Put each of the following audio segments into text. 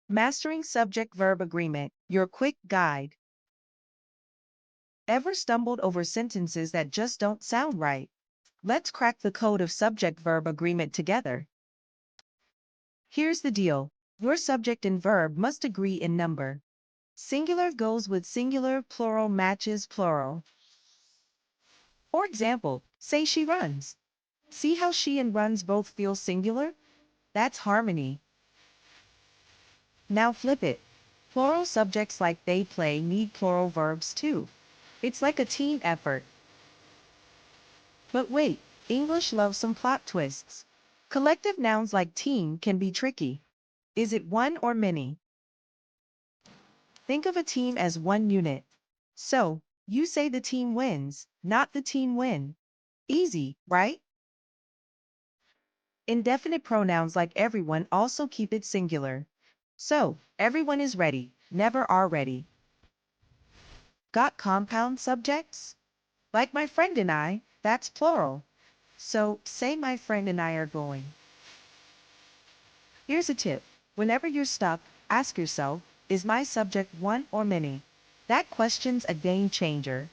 Mastering Subject-Verb Agreement, your quick guide. Ever stumbled over sentences that just don't sound right? Let's crack the code of Subject-Verb Agreement together. Here's the deal. Your subject and verb must agree in number. Singular goes with singular, plural matches plural. For example, say she runs. See how she and runs both feel singular? That's harmony. Now flip it. Plural subjects like they play need plural verbs too. It's like a team effort. But wait, English loves some plot twists. Collective nouns like team can be tricky. Is it one or many? Think of a team as one unit. So, you say the team wins, not the team win. Easy, right? Indefinite pronouns like everyone also keep it singular. So, everyone is ready, never are ready. Got compound subjects? Like my friend and I, that's plural. So, say my friend and I are going. Here's a tip. Whenever you're stuck, ask yourself, is my subject one or many? That question's a game changer.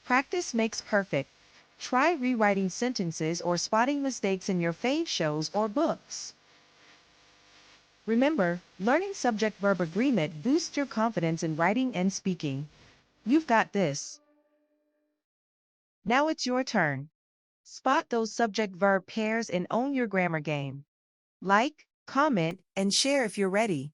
Practice makes perfect. Try rewriting sentences or spotting mistakes in your fave shows or books. Remember, learning subject-verb agreement boosts your confidence in writing and speaking. You've got this. Now it's your turn. Spot those subject-verb pairs and own your grammar game. Like, comment, and share if you're ready.